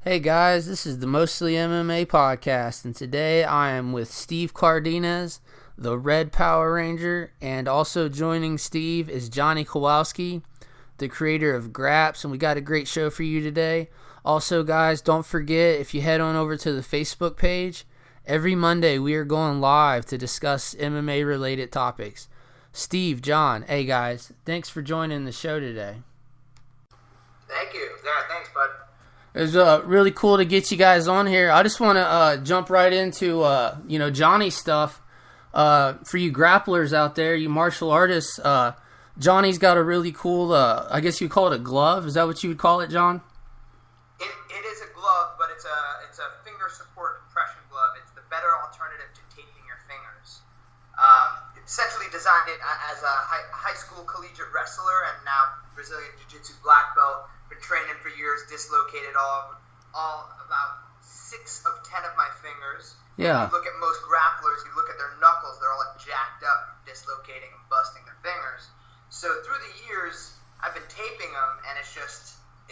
Hey guys, this is the Mostly MMA podcast, and today I am with Steve Cardenas, the Red Power Ranger, and also joining Steve is Johnny Kowalski, the creator of Graps, and we got a great show for you today. Also, guys, don't forget, if you head on over to the Facebook page, every Monday we are going live to discuss MMA-related topics. Steve, John, hey guys, thanks for joining the show today. Thank you. Yeah, thanks, bud. It was really cool to get you guys on here. I just want to jump right into Johnny's stuff. For you grapplers out there, you martial artists, Johnny's got a really cool, I guess you'd call it a glove. Is that what you would call it, John? It is a glove, but it's a finger support compression glove. It's the better alternative to taping your fingers. Essentially designed it as a high school collegiate wrestler and now Brazilian Jiu-Jitsu black belt. Been training for years, dislocated all about 6 of 10 of my fingers. Yeah. You look at most grapplers, you look at their knuckles, they're all like jacked up, dislocating and busting their fingers. So through the years, I've been taping them, and it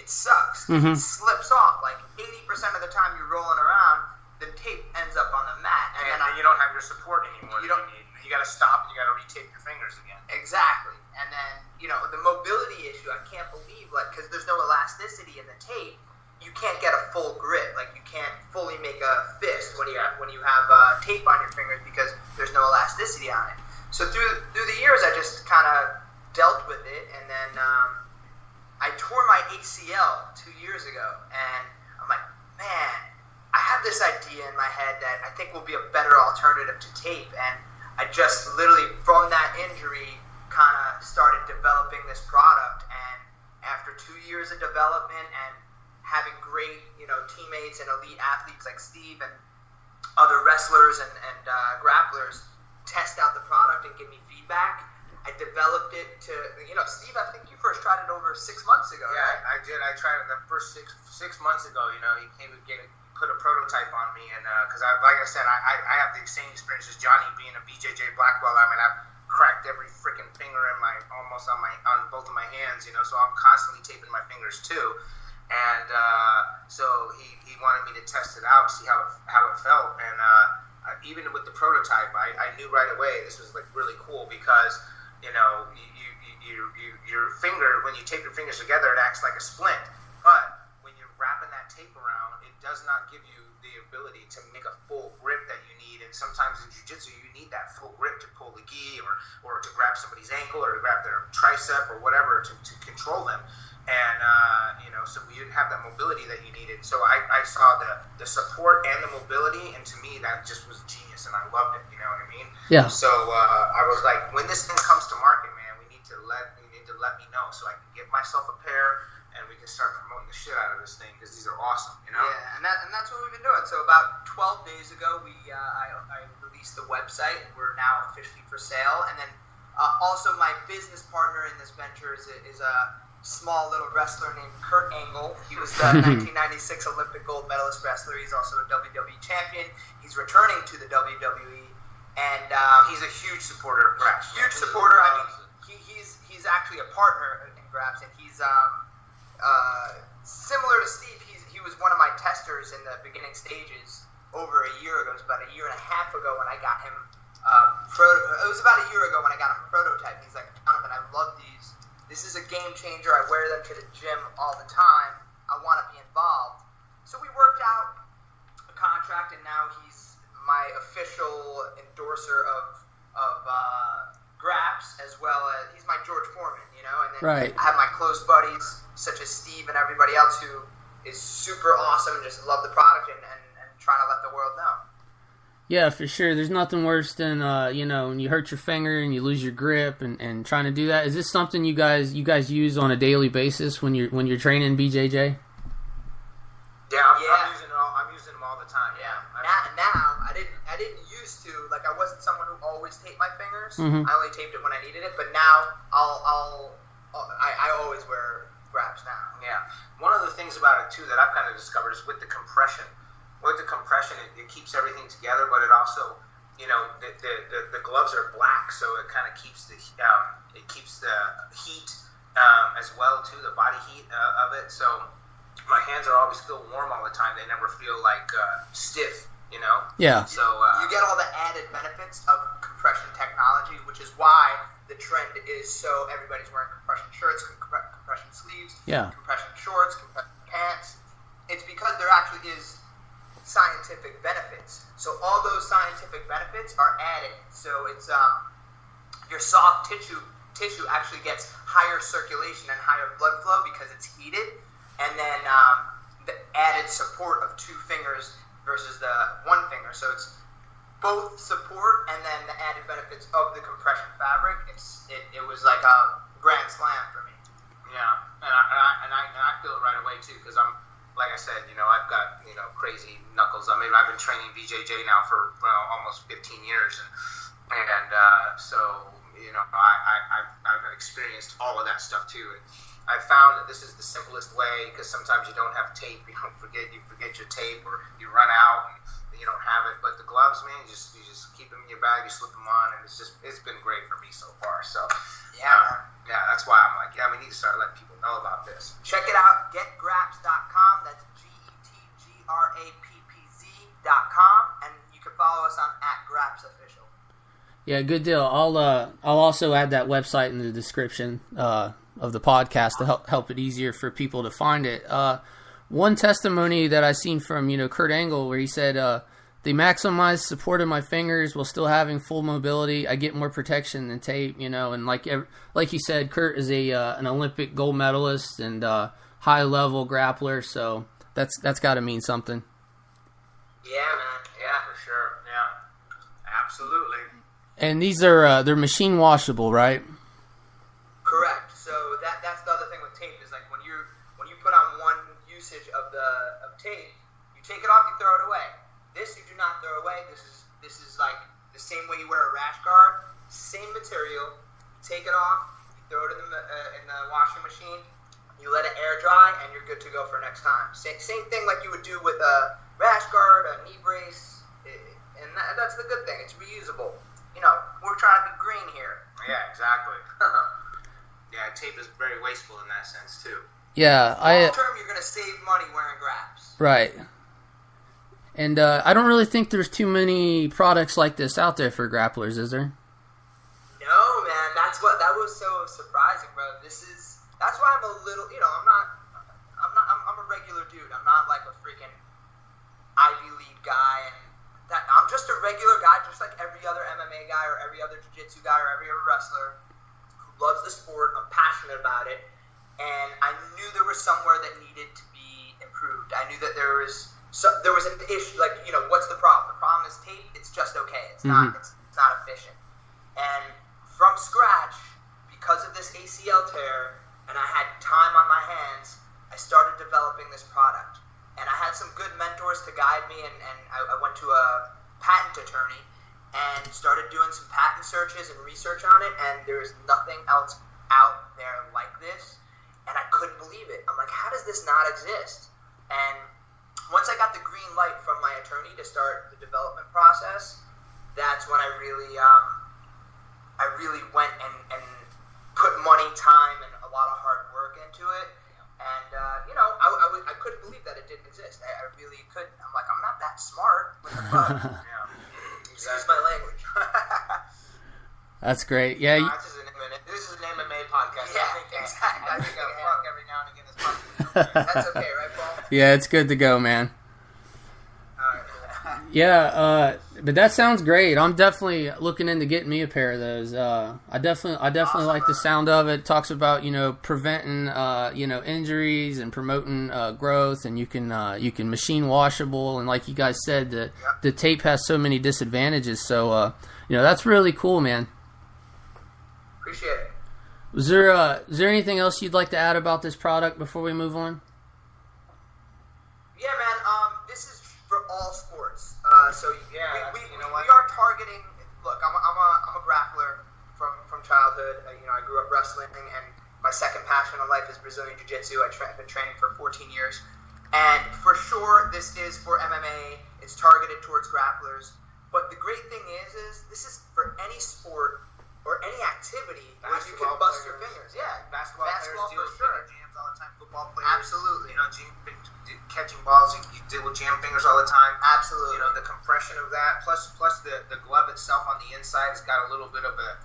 sucks. Mm-hmm. It slips off. Like 80% of the time you're rolling around, the tape ends up on the mat. And then you don't have your support anymore. You got to stop and you got to retape your fingers again. Exactly. And then, the mobility issue, I can't believe, because there's no elasticity in the tape, you can't get a full grip. Like, you can't fully make a fist when you have tape on your fingers because there's no elasticity on it. So through the years, I just kind of dealt with it, and then I tore my ACL 2 years ago, and I'm like, man, I have this idea in my head that I think will be a better alternative to tape, and I just literally, from that injury, kind of started developing this product. And after 2 years of development and having great, teammates and elite athletes like Steve and other wrestlers and grapplers test out the product and give me feedback, I developed it to, Steve, I think you first tried it over 6 months ago, yeah, right? I did. I tried it the first six months ago. He came and put a prototype on me, and because like I said, I have the same experience as Johnny being a BJJ black belt. I mean, I've cracked every freaking finger on both of my hands, so I'm constantly taping my fingers too. And so he wanted me to test it out, see how it felt, and even with the prototype, I knew right away this was like really cool because your finger, when you tape your fingers together, it acts like a splint, but when you're wrapping that tape around, it does not give you the ability to make a full grip that you need. And sometimes in jiu-jitsu, you need that full grip to pull the gi or to grab somebody's ankle or to grab their tricep or whatever to control them. And, so we didn't have that mobility that you needed. So I saw the support and the mobility, and to me, that just was genius, and I loved it, you know what I mean? Yeah. So I was like, when this thing comes to market, man, you need to let me know so I can get myself a pair, and we can start promoting the shit out of this thing, because these are awesome, Yeah, and that's what we've been doing. So about 12 days ago, I released the website. We're now officially for sale. And then also my business partner in this venture is a small little wrestler named Kurt Angle. He was the 1996 Olympic gold medalist wrestler. He's also a WWE champion. He's returning to the WWE. And he's a huge supporter of Graps. Huge supporter. I mean, he's actually a partner in Graps, and he's similar to Steve. He was one of my testers in the beginning stages over a year ago. It was about a year and a half ago when I got him. It was about a year ago when I got him a prototype. He's like, Jonathan, I love these. This is a game changer. I wear them to the gym all the time. I want to be involved. So we worked out a contract, and now he's my official endorser of Graps, as well as he's my George Foreman, and then Right. I have my close buddies such as Steve and everybody else who is super awesome and just love the product and trying to let the world know. Yeah, for sure. There's nothing worse than when you hurt your finger and you lose your grip and trying to do that. Is this something you guys use on a daily basis when you're training BJJ? Yeah, I'm using them all the time. Yeah. Now I didn't used to, like, I wasn't someone who always taped my fingers. Mm-hmm. I only taped it when I needed it, but now I always wear Graps now. Yeah. One of the things about it too that I've kind of discovered is with the compression. With the compression, it keeps everything together, but it also, the gloves are black, so it kind of keeps the heat as well too, the body heat of it. So my hands are always feel warm all the time. They never feel like stiff, you know? Yeah. So you get all the added benefits of compression technology, which is why the trend is so everybody's wearing compression shirts, compression sleeves, compression shorts, compression pants. It's because there actually is scientific benefits. So all those scientific benefits are added. So it's your soft tissue actually gets higher circulation and higher blood flow because it's heated, and then the added support of 2 fingers versus the 1 finger. So it's both support and then the added benefits of the compression fabric. It was like a grand slam for me. Yeah, and I feel it right away too, because I'm, like I said, I've got crazy knuckles. I mean, I've been training BJJ now for almost 15 years, and so I've experienced all of that stuff too. And I found that this is the simplest way, because sometimes you don't have tape, you forget your tape, or you run out and you don't have it. But the gloves, man, you just keep them in your bag, you slip them on, and it's been great for me so far. So yeah, that's why I'm like, we need to start letting people know about this. Check it out, getgraps.com. That's GetGrappz.com, and you can follow us on @GrapsOfficial. Yeah, good deal. I'll also add that website in the description of the podcast to help it easier for people to find it. One testimony that I seen from Kurt Angle, where he said they maximize support of my fingers while still having full mobility. I get more protection than tape, and like you said, Kurt is an Olympic gold medalist and high level grappler, so that's got to mean something. Yeah, man. Yeah, for sure. Yeah, absolutely. And these are they're machine washable, right? Correct. So that's the other thing with tape is like when you put on one usage of tape, you take it off, you throw it away. This you do not throw away. This is like the same way you wear a rash guard. Same material. You take it off, you throw it in the washing machine. You let it air dry, and you're good to go for next time. Same thing like you would do with a rash guard, a knee brace, and that's the good thing. It's reusable. We're trying to be green here. Yeah, exactly. Yeah, tape is very wasteful in that sense too. Yeah, long term, you're gonna save money wearing graps. Right. And I don't really think there's too many products like this out there for grapplers, is there? No, man. That was so surprising, bro. That's why I'm a little. I'm a regular dude. I'm not like a freaking Ivy League guy, and I'm just a regular guy, just like every other MMA guy or every other jiu-jitsu guy or every other wrestler who loves the sport. I'm passionate about it, and I knew there was somewhere that needed to be improved. I knew that there was an issue. Like, what's the problem? The problem is tape. It's just okay. It's not. It's not efficient. And from scratch, because of this ACL tear, and I had time on my hands, I started developing this product. And I had some good mentors to guide me, and I went to a patent attorney and started doing some patent searches and research on it, and there's nothing else out there like this, and I couldn't believe it. I'm like, how does this not exist? And once I got the green light from my attorney to start the development process, that's when I really went and put money, time, and a lot of hard work into it. And, I couldn't believe that it didn't exist. I really couldn't. I'm like, I'm not that smart. What the fuck? Excuse my language. That's great. Yeah. This is an MMA podcast. Yeah, exactly. I think I'll fuck every now and again this podcast. That's okay, right, Paul? Yeah, it's good to go, man. All right. Yeah, but that sounds great. I'm definitely looking into getting me a pair of those. I definitely like the sound of it. It talks about preventing injuries and promoting growth, and you can machine washable, and like you guys said, the tape has so many disadvantages. So that's really cool, man. Appreciate it. Is there anything else you'd like to add about this product before we move on? Yeah, man. This is for all sports. So we what? are targeting. Look, I'm a grappler from childhood. I grew up wrestling, and my second passion in life is Brazilian Jiu-Jitsu. I've been training for 14 years, and for sure, this is for MMA. It's targeted towards grapplers. But the great thing is this is for any sport or any activity where you can bust your fingers. Yeah, basketball players for do sure. finger jam hands all the time. Football players, Absolutely. You know, catching balls, you deal with jam fingers all the time. Absolutely. You know, the compression of that, plus the glove itself on the inside has got a little bit of a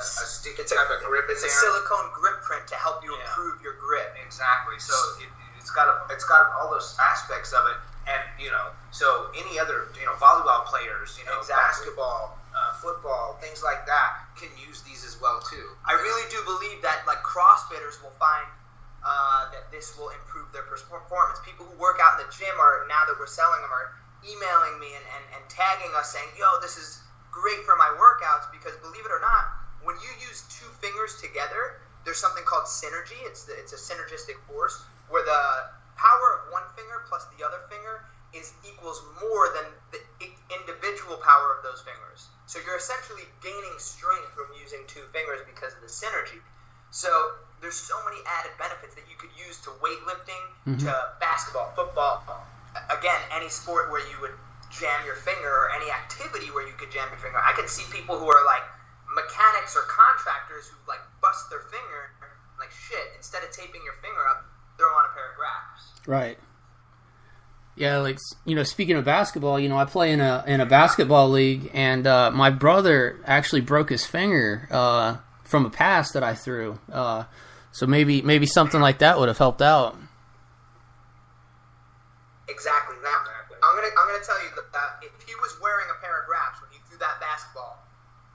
sticky type of grip in there. It's a silicone grip print to help you improve your grip. Exactly. So it's got all those aspects of it, and you know, so any other volleyball players, basketball, football, things like that can use these as well too. I really do believe that like CrossFitters will find that this will improve their performance. People who work out in the gym are, now that we're selling them, are emailing me and tagging us saying, yo, this is great for my workouts, because believe it or not, when you use two fingers together, there's something called synergy. It's a synergistic force where the power of one finger plus the other finger equals more than the individual power of those fingers. So you're essentially gaining strength from using two fingers because of the synergy. So there's so many added benefits that you could use to weightlifting, to basketball, football, again, any sport where you would jam your finger, or any activity where you could jam your finger. I could see people who are like mechanics or contractors who like bust their finger, like shit, instead of taping your finger up, throw on a pair of graphs. Right. Yeah, like, speaking of basketball, I play in a basketball league, and my brother actually broke his finger from a pass that I threw. So maybe something like that would have helped out. Exactly. Now, I'm gonna tell you that if he was wearing a pair of graphs when he threw that basketball,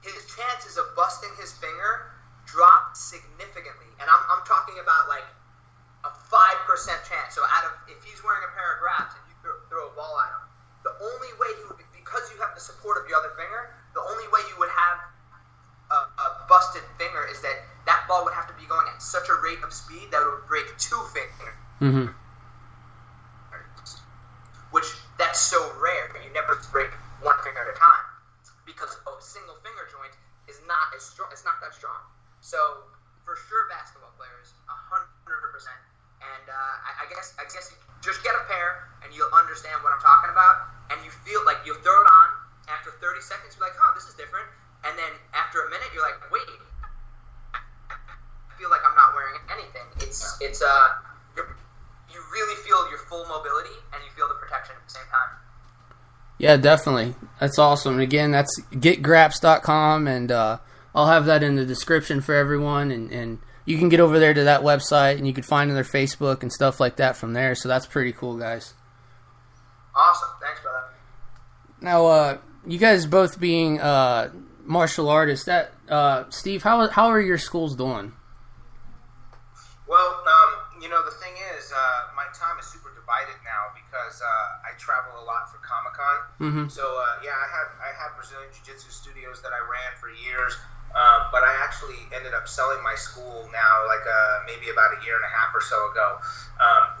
his chances of busting his finger dropped significantly, and I'm talking about like a 5% chance. So if he's wearing a pair of graphs and you throw a ball at him, the only way because you have the support of your other finger, the only way you would have a busted finger is that ball would have to be going at such a rate of speed that it would break two fingers. Mm-hmm. Which, that's so rare. You never break one finger at a time, because a single finger joint is not as strong. It's not that strong. So for sure, basketball players, 100%. And I guess you just get a pair, and you'll understand what I'm talking about. And you feel like you'll throw it on. After 30 seconds, you're like, oh, this is different. And then after a minute, you're like, wait, I feel like I'm not wearing anything. You really feel your full mobility, and you feel the protection at the same time. Yeah, definitely. That's awesome. And again, that's getgraps.com, and I'll have that in the description for everyone, and you can get over there to that website, and you can find their Facebook and stuff like that from there. So that's pretty cool, guys. Awesome. Thanks, brother. Now, you guys both being martial artists, Steve, how are your schools doing? Well, the thing is, my time is super divided now because I travel a lot for Comic-Con. Mm-hmm. So, I had Brazilian Jiu-Jitsu studios that I ran for years, but I actually ended up selling my school now, like maybe about a year and a half or so ago,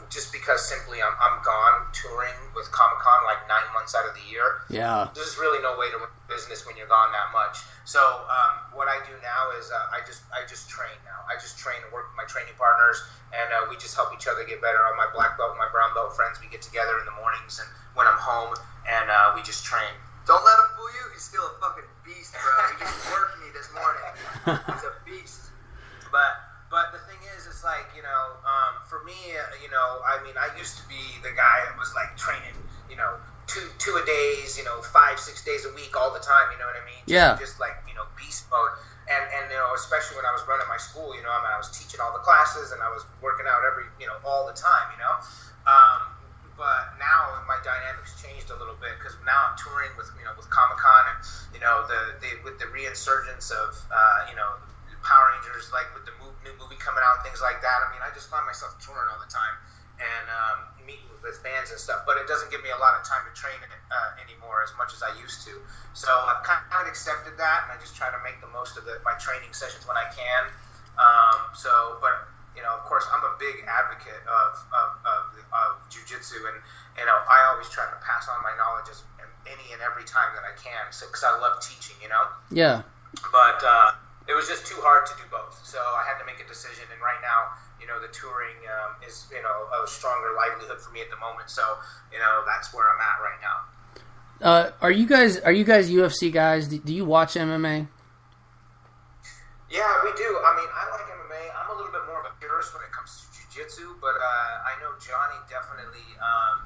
just because simply I'm gone touring with Comic-Con like 9 months out of the year. Yeah. There's really no way to run business when you're gone that much. So what I do now is I just train now. I just train and work with my training partners, and we just help each other get better. On my black belt and my brown belt friends, we get together in the mornings and when I'm home, and we just train. Don't let him fool you. He's still a fucking beast, bro. He just worked me this morning. He's a beast. But the thing is, it's like, for me, I used to be the guy that was like training, two a days, 5-6 days a week all the time, you know what I mean? Just like, beast mode. And especially when I was running my school, I was teaching all the classes and I was working out all the time, But now my dynamics changed a little bit because now I'm touring with Comic-Con and, with the reinsurgence of, Power Rangers, like with the new movie coming out and things like that. I mean, I just find myself touring all the time and meeting with fans and stuff, but it doesn't give me a lot of time to train anymore as much as I used to. So I've kind of accepted that, and I just try to make the most of my training sessions when I can. Of course, I'm a big advocate of jiu-jitsu, and I always try to pass on my knowledge any and every time that I can, because I love teaching, Yeah. But it was just too hard to do both, so I had to make a decision. And right now, the touring is a stronger livelihood for me at the moment. So that's where I'm at right now. Are you guys UFC guys? Do you watch MMA? Yeah, we do. I mean, I like MMA. I'm a little bit more of a purist when it comes to jiu-jitsu. jiu-jitsu, but I know Johnny definitely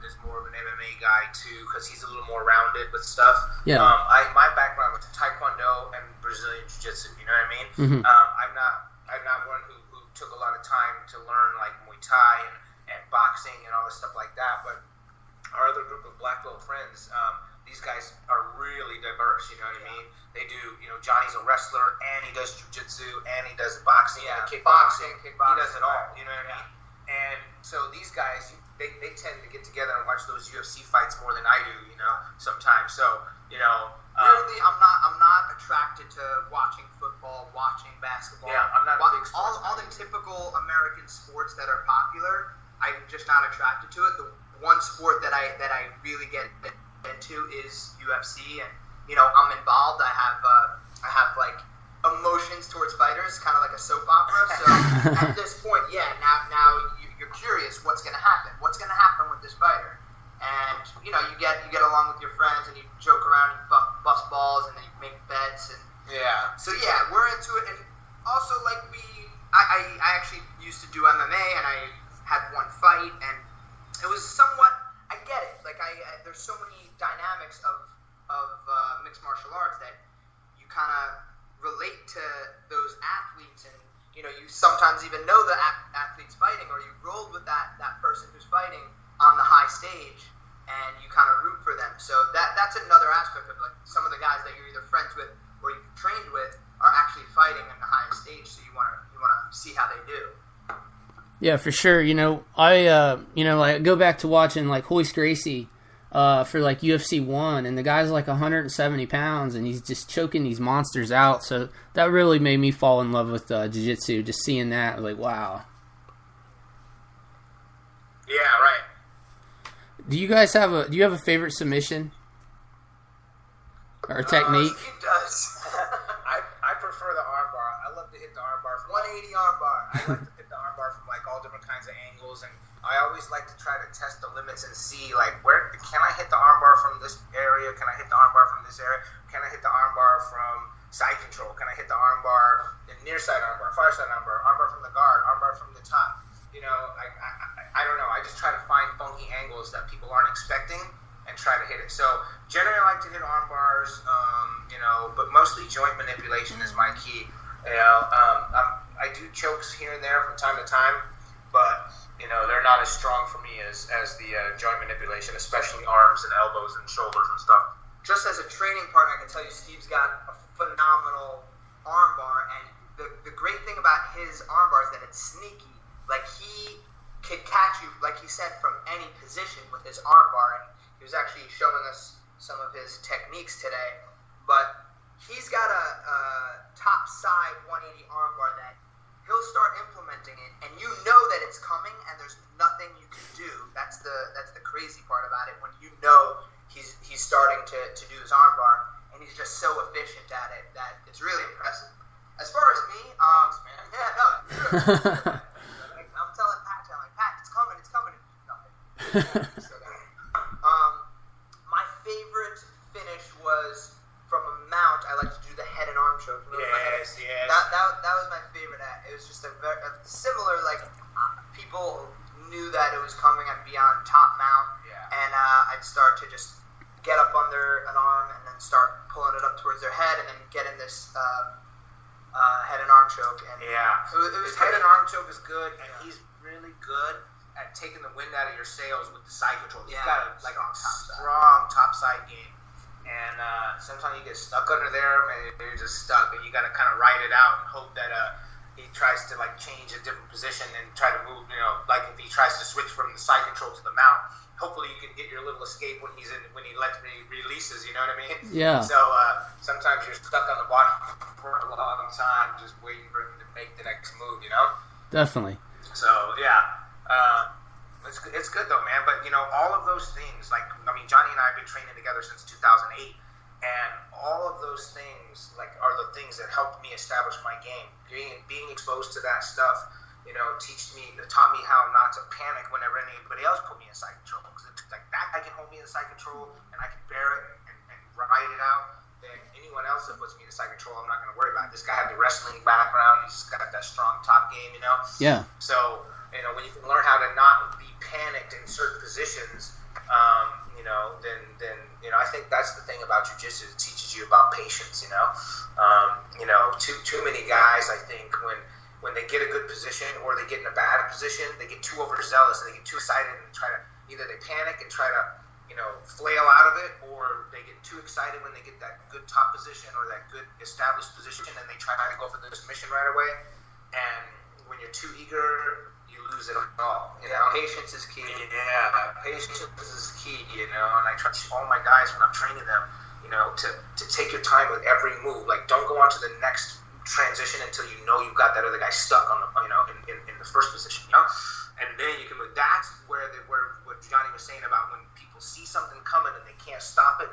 is more of an MMA guy too, because he's a little more rounded with stuff. Yeah. My background was Taekwondo and Brazilian jiu-jitsu. You know what I mean? Mm-hmm. I'm not one who took a lot of time to learn like Muay Thai and boxing and all this stuff like that. But our other group of black belt friends, these guys are really diverse. You know what I mean? They do, Johnny's a wrestler, and he does jiu-jitsu, and he does boxing, and kickboxing. He does it all, you know what I mean? And so these guys, they tend to get together and watch those UFC fights more than I do, sometimes. So, Weirdly, I'm not attracted to watching football, watching basketball. Yeah, I'm not a big sports all the typical American sports that are popular, I'm just not attracted to it. The one sport that I really get into is UFC, and I'm involved. I have like emotions towards fighters, kind of like a soap opera. So at this point, now you're curious what's going to happen. What's going to happen with this fighter? And you get along with your friends and you joke around, you bust balls, and then you make bets, and So we're into it, and also like I actually used to do MMA, and I had one fight, and it was somewhat. I get it. Like there's so many dynamics of mixed martial arts that you kind of relate to those athletes, and you sometimes even know the athletes fighting, or you rolled with that person who's fighting on the high stage, and you kind of root for them. So that's another aspect of like some of the guys that you're either friends with or you've trained with are actually fighting in the highest stage. So you want to see how they do. Yeah, for sure. I go back to watching like Hoist Gracie for like UFC 1, and the guy's like 170 pounds, and he's just choking these monsters out. So that really made me fall in love with jiu-jitsu. Just seeing that, like, wow. Yeah, right. Do you guys have a favorite submission or technique? Steve does. I prefer the armbar. I love to hit the armbar. 180 armbar. I like to hit the armbar from like all different kinds of angles, and I always like to try to test the limits and see like where can I hit the armbar from this area? Can I hit the armbar from this area? Can I hit the armbar from side control? Can I hit the armbar near side armbar, far side armbar from the guard, armbar from the top? I don't know. I just try to find funky angles that people aren't expecting and try to hit it. So generally, I like to hit arm bars, but mostly joint manipulation is my key. I do chokes here and there from time to time, but they're not as strong for me as the joint manipulation, especially arms and elbows and shoulders and stuff. Just as a training partner, I can tell you Steve's got a phenomenal arm bar, and the great thing about his arm bar is that it's sneaky. Like, he could catch you, like he said, from any position with his arm bar, and he was actually showing us some of his techniques today. But he's got a top side 180 arm bar that he'll start implementing it, and you know that it's coming, and there's nothing you can do. That's the crazy part about it, when you know he's starting to do his arm bar, and he's just so efficient at it that it's really impressive. As far as me, Thanks, man. True. I'm telling Pat, it's coming. Nothing. My favorite finish was from a mount. I like to do the head and arm choke. Yes. That was my favorite. It was just a similar, like, people knew that it was coming. I'd be on top mount, and I'd start to just get up under an arm and then start pulling it up towards their head, and then get in this head and arm choke. And it was head and arm choke is good, and he's really good at taking the wind out of your sails with the side control. He's got a strong top side game. And sometimes you get stuck under there, and you're just stuck, and you got to kind of ride it out and hope that he tries to like change a different position and try to move. Like if he tries to switch from the side control to the mount, hopefully you can get your little escape when he releases. You know what I mean? Yeah. So sometimes you're stuck on the bottom for a long time, just waiting for him to make the next move. Definitely. So it's good though, man. But all of those things, like Johnny and I have been training together since 2008, and all of those things are the things that helped me establish my game. Being exposed to that stuff, taught me how not to panic whenever anybody else put me in side control. Because like that, I can hold me in side control and I can bear it and ride it out. Then anyone else that puts me in side control, I'm not going to worry about. This guy had the wrestling background. He's got that strong top game, Yeah. So when you can then I think that's the thing about jiu-jitsu. It teaches you about patience. Too many guys, I think, when they get a good position or they get in a bad position, they get too overzealous and they get too excited and try to either they panic and try to flail out of it, or they get too excited when they get that good top position or that good established position and they try to go for the submission right away. And when you're too eager, you lose it all. Patience is key. Yeah, patience is key. And I try to teach all my guys when I'm training them, to take your time with every move. Like, don't go on to the next transition until you've got that other guy stuck on the, in the first position. And then you can move. That's where what Johnny was saying about when people see something coming and they can't stop it.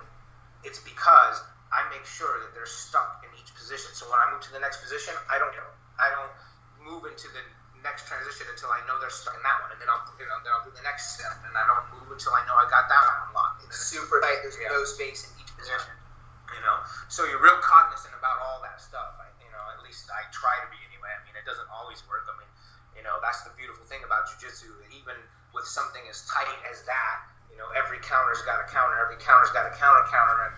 It's because I make sure that they're stuck in each position. So when I move to the next position, I don't move into the next transition until I know they're stuck in that one, and then I'll do the next step, and I don't move until I know I got that one unlocked. It's super tight. There's no space in each position. So you're real cognizant about all that stuff. At least I try to be anyway. I mean, it doesn't always work. I mean, that's the beautiful thing about jiu-jitsu. Even with something as tight as that, every counter's got a counter. Every counter's got a counter, and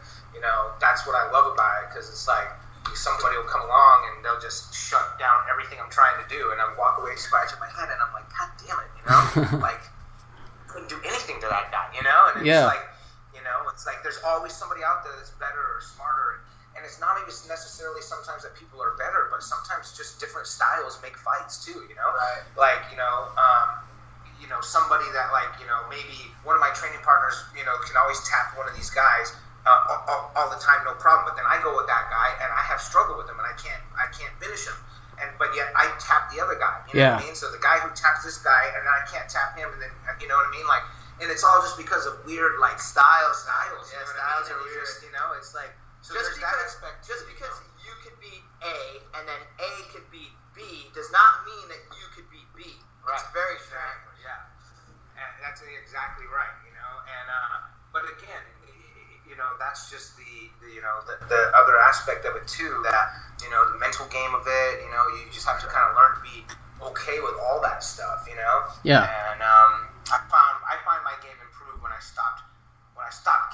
that's what I love about it, because it's like somebody will come along and they'll just shut down everything I'm trying to do, and I walk away scratching my head, and I'm like, God damn it, like couldn't do anything to that guy, and it's like, it's like there's always somebody out there that's better or smarter, and it's not even necessarily sometimes that people are better, but sometimes just different styles make fights too, Right. Like, somebody that maybe one of my training partners, can always tap one of these guys all the time, no problem. But then I go with that guy and I have struggled with him and I can't finish him. But yet I tap the other guy. You know what I mean? So the guy who taps this guy and then I can't tap him, and then you know what I mean? Like, and it's all just because of weird styles. Yeah, styles are weird. It's like so just there's that aspect. Just because you could be A and then A could be B does not mean that you could be B. Right. It's very strange. Yeah, and that's exactly right. And but again, that's just the other aspect of it too. That the mental game of it. You just have to kind of learn to be okay with all that stuff. Yeah. And I find my game improved when I stopped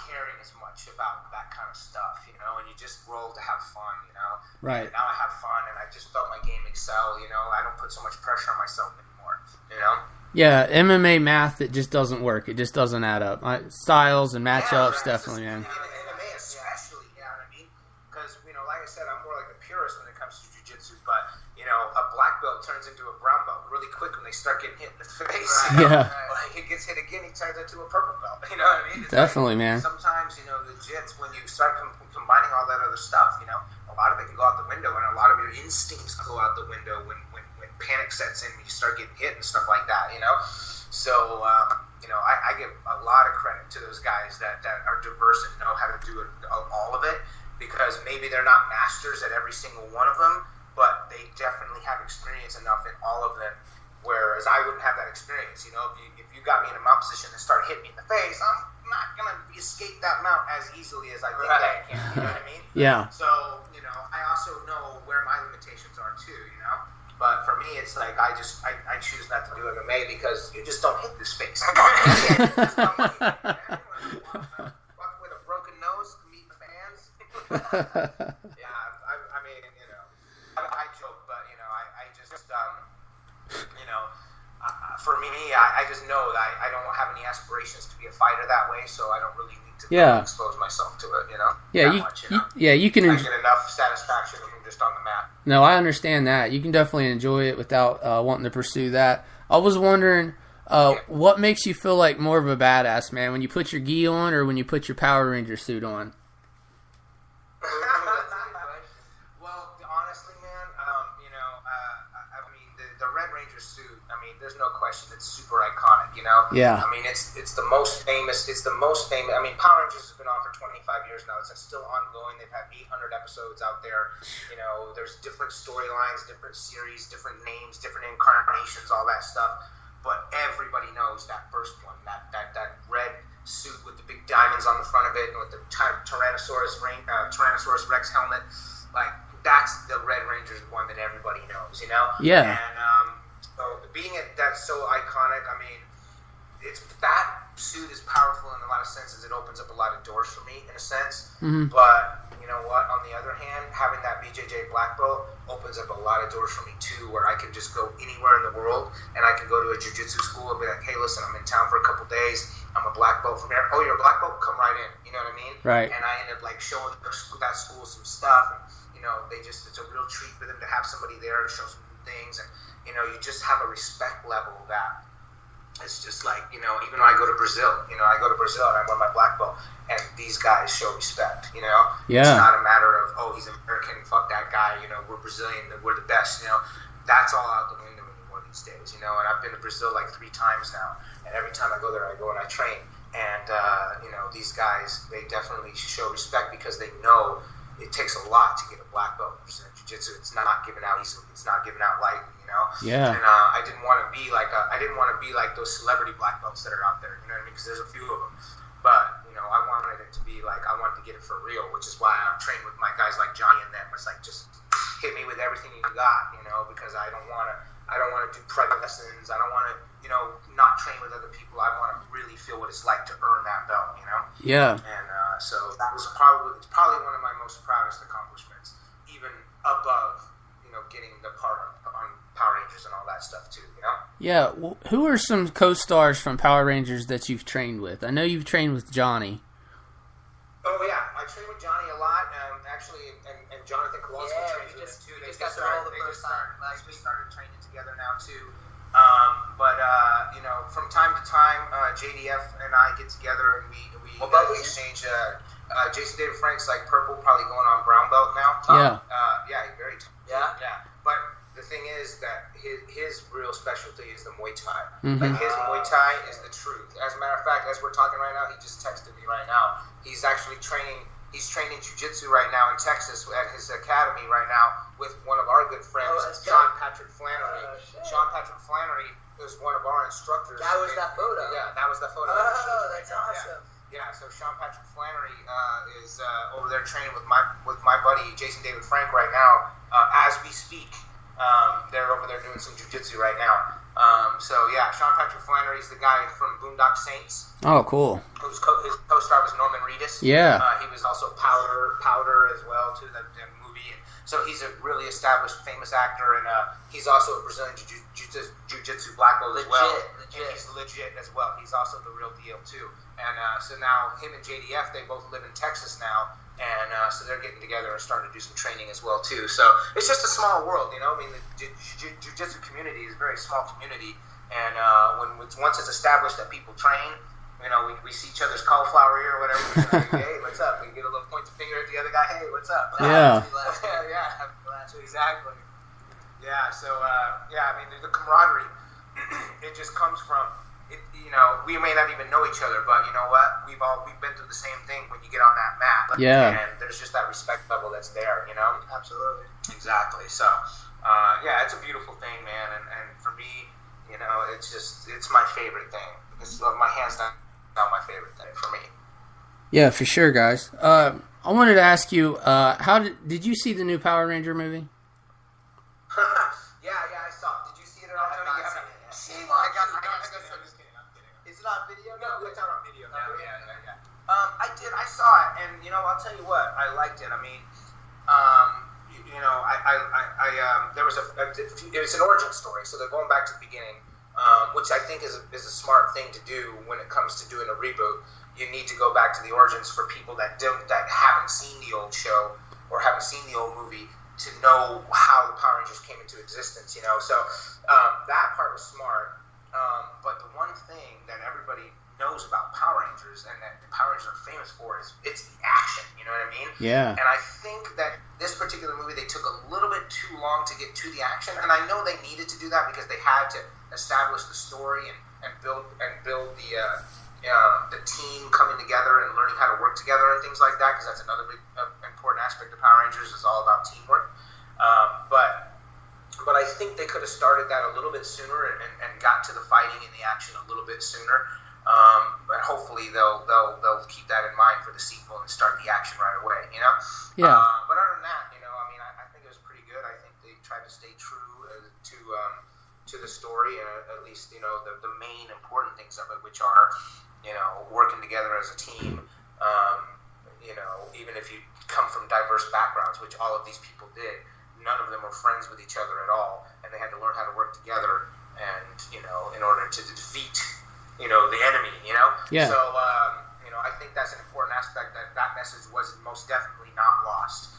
caring as much about that kind of stuff. And you just roll to have fun. Right. And now I have fun, and I just felt my game excel. I don't put so much pressure on myself anymore. Yeah, MMA math, it just doesn't work. It just doesn't add up. Styles and matchups, definitely, man. MMA especially, you know what I mean? Because, like I said, I'm more like a purist when it comes to jiu-jitsu, but, a black belt turns into a brown belt really quick when they start getting hit in the face. Yeah. Like, he gets hit again, he turns into a purple belt. You know what I mean? It's definitely, man. Sometimes, the jits, when you start combining all that other stuff, a lot of it can go out the window, and a lot of your instincts go out the window when panic sets in, when you start getting hit and stuff like that, So, I give a lot of credit to those guys that are diverse and know how to do all of it, because maybe they're not masters at every single one of them, but they definitely have experience enough in all of them, whereas I wouldn't have that experience. If you got me in a mount position and start hitting me in the face, I'm not going to escape that mount as easily as I think I can, you know what I mean? Yeah. So, I also know where my limitations are too, But for me, it's like I choose not to do MMA because you just don't hit the space. Walk with a broken nose, meet the fans. Yeah, I mean, I joke, but I just for me, I just know that I don't have any aspirations to be a fighter that way, so I don't really need to expose myself to it. Yeah, you can. I get enough satisfaction from just on the mat. No, I understand that. You can definitely enjoy it without wanting to pursue that. I was wondering, what makes you feel like more of a badass, man? When you put your gi on, or when you put your Power Ranger suit on? Well, honestly, man, I mean, the Red Ranger suit. I mean, there's no question. It's super iconic. Yeah. I mean, it's the most famous. It's the most famous. I mean, Power Rangers has been on for 25 years now. It's still ongoing. They've had 800 episodes out there. There's different storylines, different series, different names, different incarnations, all that stuff. But everybody knows that first one, that red suit with the big diamonds on the front of it, and with the Tyrannosaurus Rex helmet. Like, that's the Red Ranger's one that everybody knows. Yeah. And so being that's so iconic. I mean, that suit is powerful in a lot of senses. It opens up a lot of doors for me in a sense. Mm-hmm. But you know what? On the other hand, having that BJJ black belt opens up a lot of doors for me too, where I can just go anywhere in the world and I can go to a jiu-jitsu school and be like, hey, listen, I'm in town for a couple days. I'm a black belt from here. Oh, you're a black belt? Come right in. You know what I mean? Right. And I end up like showing that school some stuff. And, you know, it's a real treat for them to have somebody there to show some new things. And, you know, you just have a respect level that it's just like, you know, even when I go to Brazil, you know, I go to Brazil and I wear my black belt, and these guys show respect, you know? Yeah. It's not a matter of, oh, he's American, fuck that guy, you know, we're Brazilian, we're the best, you know? That's all out the window anymore these days, you know? And I've been to Brazil like 3 times now, and every time I go there, I go and I train. And, you know, these guys, they definitely show respect because they know it takes a lot to get a black belt in Brazilian Jiu-Jitsu. It's not given out easily. It's not given out lightly, you know? Yeah. And I didn't want to be like those celebrity black belts that are out there, you know what I mean? Because there's a few of them. But, you know, I wanted it to be like, I wanted to get it for real, which is why I'm trained with my guys like Johnny and them. It's like, just hit me with everything you got, you know, because I don't want to do private lessons. I don't want to, you know, not train with other people. I want to really feel what it's like to earn that belt, you know? Yeah. And so that was probably one of my most proudest accomplishments, even above, you know, getting the part on Power Rangers and all that stuff too, you know? Yeah. Well, who are some co-stars from Power Rangers that you've trained with? I know you've trained with Johnny. Oh yeah, I trained with Johnny a lot. Actually, and Jonathan Kowalski trains with him too. We just got to roll the first time. We started training together now too. But you know, from time to time, JDF and I get together and we exchange. Jason David Frank's like purple, probably going on brown belt now. Yeah. He's very tough. Yeah. But the thing is that his real specialty is the Muay Thai. Mm-hmm. Like his Muay Thai is the truth. As a matter of fact, as we're talking right now, he just texted me right now. He's actually training. He's training jiu-jitsu right now in Texas at his academy right now with one of our good friends, Sean Patrick Flannery. Sean Patrick Flannery is one of our instructors. That was that photo. Yeah, that was the photo. Oh, that's awesome. Yeah, so Sean Patrick Flannery is over there training with my buddy Jason David Frank right now. As we speak, they're over there doing some jiu-jitsu right now. So yeah, Sean Patrick Flannery is the guy from Boondock Saints. Oh, cool. His co-star was Norman Reedus. Yeah. He was also Powder as well too, that movie. So he's a really established, famous actor, and he's also a Brazilian jiu-jitsu black belt as well. And he's legit as well. He's also the real deal too. And so now him and JDF, they both live in Texas now, and so they're getting together and starting to do some training as well too. So it's just a small world, you know. I mean, the jiu-jitsu community is a very small community, and once it's established that people train, you know, we see each other's cauliflower ear or whatever. We're like, hey, what's up? We get a little point the finger at the other guy. Hey, what's up? Yeah. Yeah, exactly. Yeah. So I mean, the camaraderie, it just comes from. You know, we may not even know each other, but you know what? We've been through the same thing when you get on that mat. Yeah. And there's just that respect level that's there, you know? Absolutely. Exactly. So, yeah, it's a beautiful thing, man. And for me, you know, it's my favorite thing. It's my hands down my favorite thing for me. Yeah, for sure, guys. I wanted to ask you, how did you see the new Power Ranger movie? Yeah, I saw it. Did you see it at all? I have not seen it. I got Is it on video? No, it's not on video. Yeah. I did. I saw it, and you know, I'll tell you what. I liked it. I mean, you know, there was it was an origin story, so they're going back to the beginning, which I think is a smart thing to do when it comes to doing a reboot. You need to go back to the origins for people that haven't seen the old show or haven't seen the old movie to know how the Power Rangers came into existence. You know, so that part was smart. But the one thing that everybody knows about Power Rangers and that the Power Rangers are famous for is it's the action. You know what I mean? Yeah. And I think that this particular movie, they took a little bit too long to get to the action, and I know they needed to do that because they had to establish the story and build the team coming together and learning how to work together and things like that, because that's another big important aspect of Power Rangers is all about teamwork. But I think they could have started that a little bit sooner and got to the fighting and the action a little bit sooner. But hopefully they'll keep that in mind for the sequel and start the action right away, you know? Yeah. But other than that, you know, I mean, I think it was pretty good. I think they tried to stay true to the story, and at least, you know, the main important things of it, which are, you know, working together as a team, which all of these people did. None of them were friends with each other at all, and they had to learn how to work together, and in order to defeat, the enemy. Yeah. So, I think that's an important aspect, that message was most definitely not lost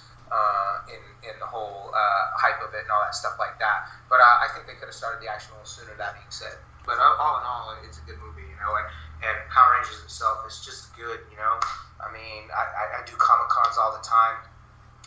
in the whole hype of it and all that stuff like that. But I think they could have started the action a little sooner. That being said, but all in all, it's a good movie. And Power Rangers itself is just good. I mean, I do Comic Cons all the time.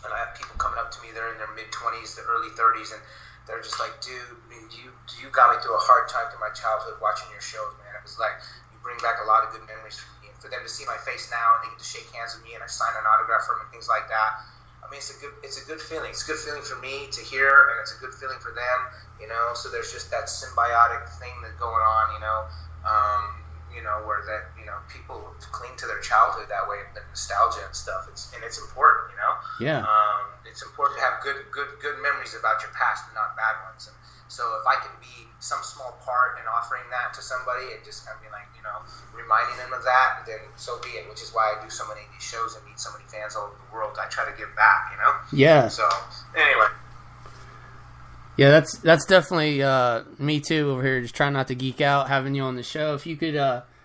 And I have people coming up to me, they're in their mid-20s to early 30s, and they're just like, dude, you got me through a hard time through my childhood watching your shows, man. It was like, you bring back a lot of good memories for me. And for them to see my face now, and they get to shake hands with me, and I sign an autograph for them and things like that, I mean, it's a good feeling. It's a good feeling for me to hear, and it's a good feeling for them, so there's just that symbiotic thing that's going on, where that, people cling to their childhood that way, the nostalgia and stuff. It's important, Yeah. It's important to have good memories about your past and not bad ones. And so if I can be some small part in offering that to somebody and just kind of be like, reminding them of that, then so be it, which is why I do so many of these shows and meet so many fans all over the world. I try to give back, Yeah. So, anyway. Yeah, that's definitely me too over here, just trying not to geek out having you on the show. If you could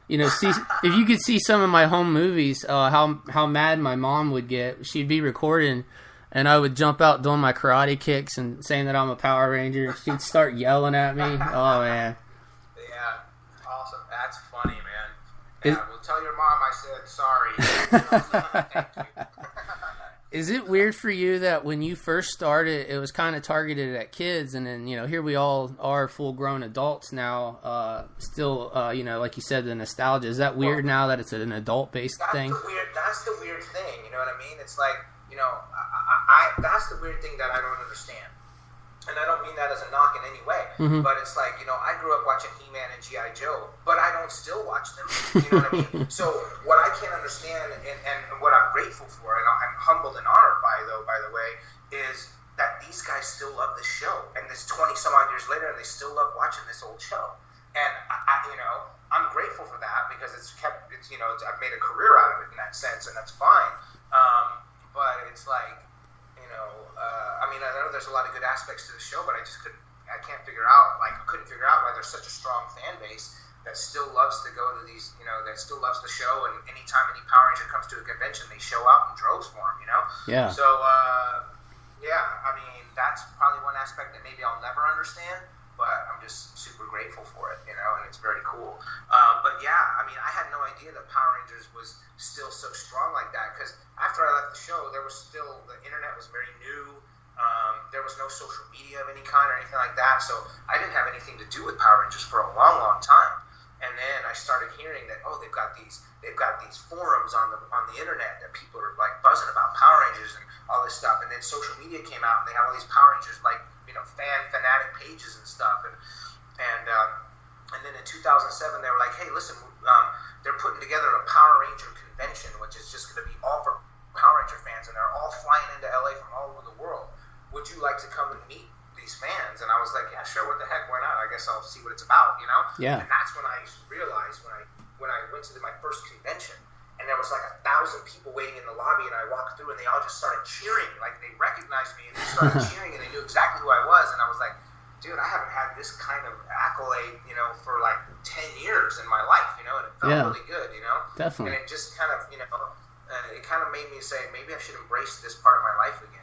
if you could see some of my home movies, how mad my mom would get. She'd be recording and I would jump out doing my karate kicks and saying that I'm a Power Ranger. She'd start yelling at me. Oh man. Yeah, awesome. That's funny, man. Yeah, well, tell your mom I said sorry. Thank you. Is it weird for you that when you first started, it was kind of targeted at kids, and then here we all are full-grown adults now? Still, like you said, the nostalgia. Is that weird now that it's an adult-based thing? That's the weird thing. You know what I mean? It's like that's the weird thing that I don't understand. And I don't mean that as a knock in any way, but it's like, I grew up watching He-Man and G.I. Joe, but I don't still watch them, you know what I mean? So what I can't understand and what I'm grateful for, and I'm humbled and honored by the way, is that these guys still love this show, and this 20-some odd years later, and they still love watching this old show. And I'm grateful for that because I've made a career out of it in that sense, and that's fine. But it's like, I know there's a lot of good aspects to the show, but I couldn't figure out why there's such a strong fan base that still loves to go to these, that still loves the show, and anytime any Power Ranger comes to a convention, they show up in droves for him, Yeah. So, I mean, that's probably one aspect that maybe I'll never understand, but I'm just super grateful for it, and it's very cool. But yeah, I mean, I had no idea that Power Rangers was still so strong like that, because after I left the show, the internet was very new. There was no social media of any kind or anything like that, so I didn't have anything to do with Power Rangers for a long, long time. And then I started hearing that they've got these forums on the internet that people are like buzzing about Power Rangers and all this stuff. And then social media came out and they have all these Power Rangers fanatic pages and stuff. And then in 2007 they were like, hey, listen, they're putting together a Power Ranger convention, which is just going to be all for Power Ranger fans, and they're all flying into LA from all over the world. Would you like to come and meet these fans? And I was like, yeah, sure, what the heck, why not? I guess I'll see what it's about, Yeah. And that's when I realized when I went to my first convention, and there was like 1,000 people waiting in the lobby, and I walked through and they all just started cheering, like they recognized me and they started cheering and they knew exactly who I was. And I was like, dude, I haven't had this kind of accolade, for like 10 years in my life, and it felt really good, Definitely. And it just kind of, it kind of made me say, maybe I should embrace this part of my life again,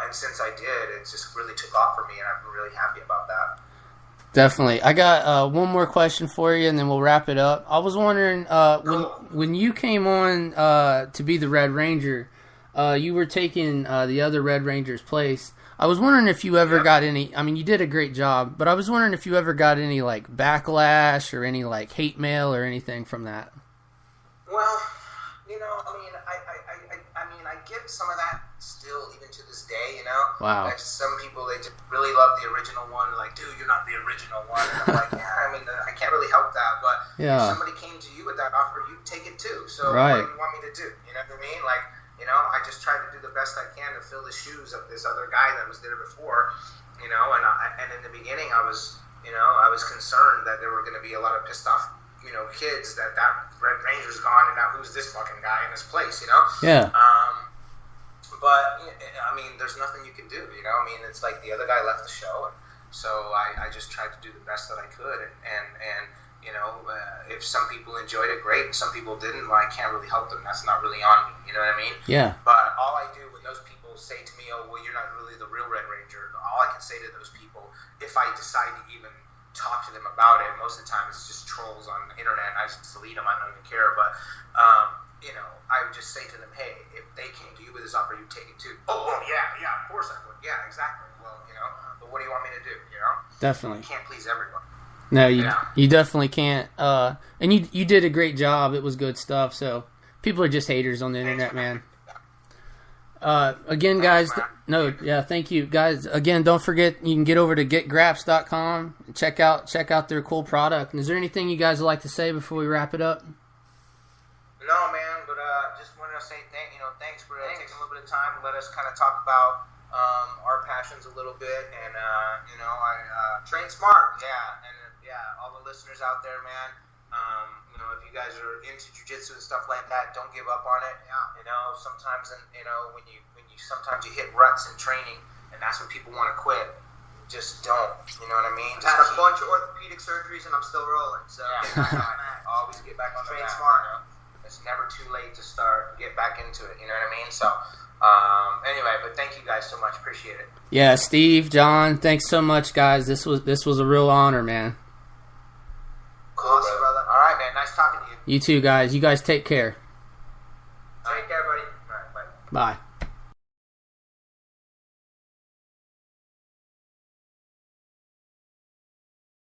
and since I did, it just really took off for me, and I've been really happy about that. Definitely. I got one more question for you, and then we'll wrap it up. I was wondering, when you came on to be the Red Ranger, you were taking the other Red Ranger's place. I was wondering if you ever got any, I mean, you did a great job, but I was wondering if you ever got any, like, backlash or any, like, hate mail or anything from that. Well, I get some of that still, even to this day, Wow. Like some people, they just really love the original one, like, dude, you're not the original one. And I'm like, I can't really help that, but if somebody came to you with that offer, you'd take it too. So what do you want me to do? You know what I mean? Like, I just tried to do the best I can to fill the shoes of this other guy that was there before, and in the beginning I was concerned that there were going to be a lot of pissed off, kids that Red Ranger's gone and now who's this fucking guy in his place, Yeah. But I mean, there's nothing you can do. You know, I mean, it's like the other guy left the show, and so I just tried to do the best that I could, and you know, if some people enjoyed it, great, and some people didn't. Well, I can't really help them. That's not really on me. You know what I mean? Yeah. But all I do when those people say to me, "Oh, well, you're not really the real Red Ranger," all I can say to those people, if I decide to even talk to them about it, most of the time it's just trolls on the internet. I just delete them. I don't even care. But you know, I would just say to them, "Hey, if they came to you with this offer, you take it too." Oh, yeah, of course I would. Yeah, exactly. Well, you know, but what do you want me to do? You know, Definitely. You can't please everyone. No, you definitely can't. And you did a great job. It was good stuff. So people are just haters on the internet, man. Again, guys. Thank you, guys. Again, don't forget you can get over to getgraps.com and check out their cool product. And is there anything you guys would like to say before we wrap it up? No, man. But just wanted to say thanks for taking a little bit of time to let us kind of talk about our passions a little bit, and I train smart. All the listeners out there, man. If you guys are into jiu-jitsu and stuff like that, don't give up on it. You know, sometimes when you sometimes you hit ruts in training, and that's when people want to quit. Just don't. You know what I mean? I've had a bunch of orthopedic surgeries, and I'm still rolling. So always get back on train the mat. smart. You know? It's never too late to start. Get back into it. You know what I mean? So. Anyway, but thank you guys so much. Appreciate it. Yeah, Steve, John, thanks so much, guys. This was a real honor, man. Cool, awesome, brother. All right, man. Nice talking to you. You too, guys. You guys take care. Take care, buddy. All right, bye. Bye.